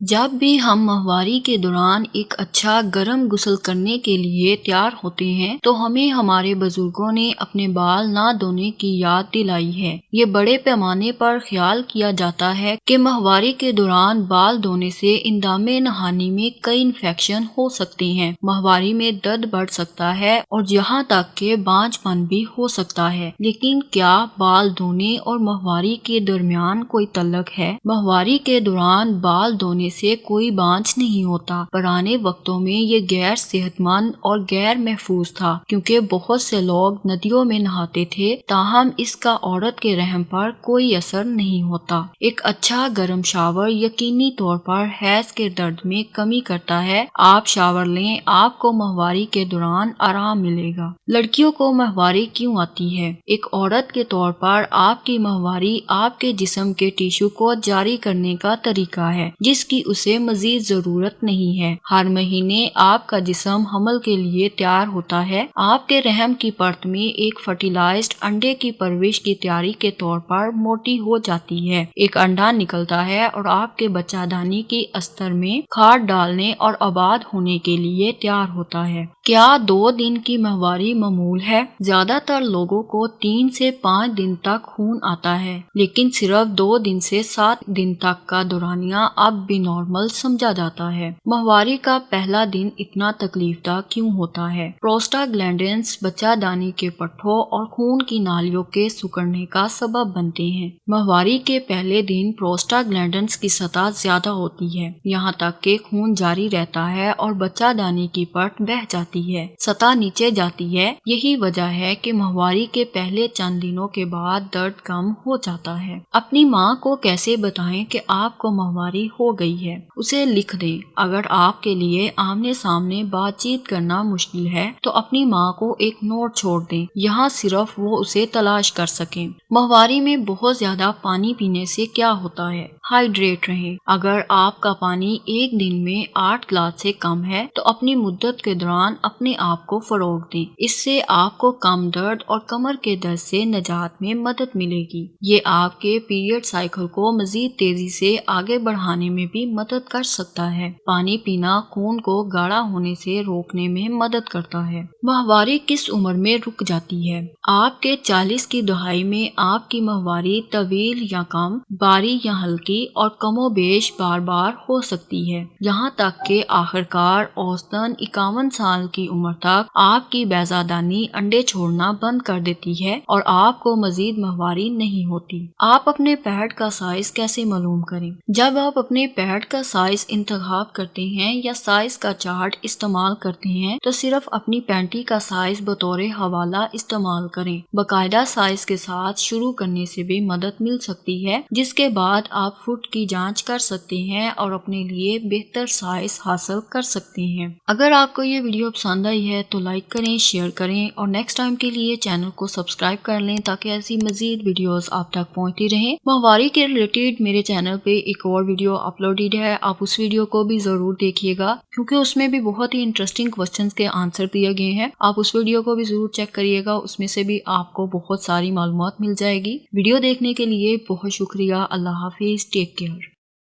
جب بھی ہم ماہواری کے دوران ایک اچھا گرم غسل کرنے کے لیے تیار ہوتے ہیں تو ہمیں ہمارے بزرگوں نے اپنے بال نہ دھونے کی یاد دلائی ہے۔ یہ بڑے پیمانے پر خیال کیا جاتا ہے کہ ماہواری کے دوران بال دھونے سے اندام نہانی میں کئی انفیکشن ہو سکتے ہیں، ماہواری میں درد بڑھ سکتا ہے اور یہاں تک کہ بانجھ پن بھی ہو سکتا ہے۔ لیکن کیا بال دھونے اور ماہواری کے درمیان کوئی تعلق ہے؟ ماہواری کے دوران بال دھونے سے کوئی بانجھ نہیں ہوتا۔ پرانے وقتوں میں یہ غیر صحت مند اور غیر محفوظ تھا کیونکہ بہت سے لوگ ندیوں میں نہاتے تھے، تاہم اس کا عورت کے رحم پر کوئی اثر نہیں ہوتا۔ ایک اچھا گرم شاور یقینی طور پر حیض کے درد میں کمی کرتا ہے۔ آپ شاور لیں، آپ کو ماہواری کے دوران آرام ملے گا۔ لڑکیوں کو ماہواری کیوں آتی ہے؟ ایک عورت کے طور پر آپ کی ماہواری آپ کے جسم کے ٹیشو کو جاری کرنے کا طریقہ ہے جس کی اسے مزید ضرورت نہیں ہے۔ ہر مہینے آپ کا جسم حمل کے لیے تیار ہوتا ہے۔ آپ کے رحم کی پرت میں ایک فرٹیلائزڈ انڈے کی پرورش کی تیاری کے طور پر موٹی ہو جاتی ہے۔ ایک انڈا نکلتا ہے اور آپ کے بچہ دانی کی استر میں کھاد ڈالنے اور آباد ہونے کے لیے تیار ہوتا ہے۔ کیا 2 دن کی ماہواری معمول ہے؟ زیادہ تر لوگوں کو 3 سے 5 دن تک خون آتا ہے، لیکن صرف 2 دن سے 7 دن تک کا دورانیہ اب بھی نارمل سمجھا جاتا ہے۔ ماہواری کا پہلا دن اتنا تکلیف دہ کیوں ہوتا ہے؟ پروسٹاگلینڈنز بچہ دانی کے پٹھوں اور خون کی نالیوں کے سکڑنے کا سبب بنتے ہیں۔ ماہواری کے پہلے دن پروسٹاگلینڈنز کی سطح زیادہ ہوتی ہے، یہاں تک کہ خون جاری رہتا ہے اور بچہ دانی کی پٹ بہہ جاتی ہے، سطح نیچے جاتی ہے۔ یہی وجہ ہے کہ ماہواری کے پہلے چند دنوں کے بعد درد کم ہو جاتا ہے۔ اپنی ماں کو کیسے بتائیں کہ آپ کو ماہواری ہو گئی ہے؟ اسے لکھ دیں۔ اگر آپ کے لیے آمنے سامنے بات چیت کرنا مشکل ہے تو اپنی ماں کو ایک نوٹ چھوڑ دیں، یہاں صرف وہ اسے تلاش کر سکیں۔ ماہواری میں بہت زیادہ پانی پینے سے کیا ہوتا ہے؟ ہائیڈریٹ رہیں۔ اگر آپ کا پانی ایک دن میں 8 گلاس سے کم ہے تو اپنی مدت کے دوران اپنے آپ کو فروغ دیں۔ اس سے آپ کو کم درد اور کمر کے درد سے نجات میں مدد ملے گی۔ یہ آپ کے پیریڈ سائیکل کو مزید تیزی سے آگے بڑھانے میں بھی مدد کر سکتا ہے۔ پانی پینا خون کو گاڑھا ہونے سے روکنے میں مدد کرتا ہے۔ ماہواری کس عمر میں رک جاتی ہے؟ آپ کے 40 کی دہائی میں آپ کی ماہواری طویل یا کم، باری یا ہلکی اور کم و بیش بار بار ہو سکتی ہے، یہاں تک کہ آخر کار اوسطاً 51 سال کی عمر تک آپ کی بیضہ دانی انڈے چھوڑنا بند کر دیتی ہے اور آپ کو مزید ماہواری نہیں ہوتی۔ آپ اپنے پیڈ کا سائز کیسے معلوم کریں؟ جب آپ اپنے پیڈ کا سائز انتخاب کرتے ہیں یا سائز کا چارٹ استعمال کرتے ہیں تو صرف اپنی پینٹی کا سائز بطور حوالہ استعمال کریں۔ باقاعدہ سائز کے ساتھ شروع کرنے سے بھی مدد مل سکتی ہے، جس کے بعد آپ فٹ کی جانچ کر سکتے ہیں اور اپنے لیے بہتر سائز حاصل کر سکتے ہیں۔ اگر آپ کو یہ ویڈیو پسند آئی ہے تو لائک کریں، شیئر کریں اور نیکسٹ ٹائم کے لیے چینل کو سبسکرائب کر لیں تاکہ ایسی مزید ویڈیوز آپ تک پہنچتی رہیں۔ ماہواری کے ریلیٹڈ میرے چینل پہ ایک اور ویڈیو اپلوڈڈ ہے، آپ اس ویڈیو کو بھی ضرور دیکھیے گا کیونکہ اس میں بھی بہت ہی انٹرسٹنگ کوسچنز کے آنسر دیے گئے ہیں۔ آپ اس ویڈیو کو بھی ضرور چیک کریے گا، اس میں سے بھی آپ کو بہت ساری معلومات مل جائے گی۔ ویڈیو دیکھنے کے لیے بہت شکریہ۔ اللہ حافظ، ٹیک کیئر۔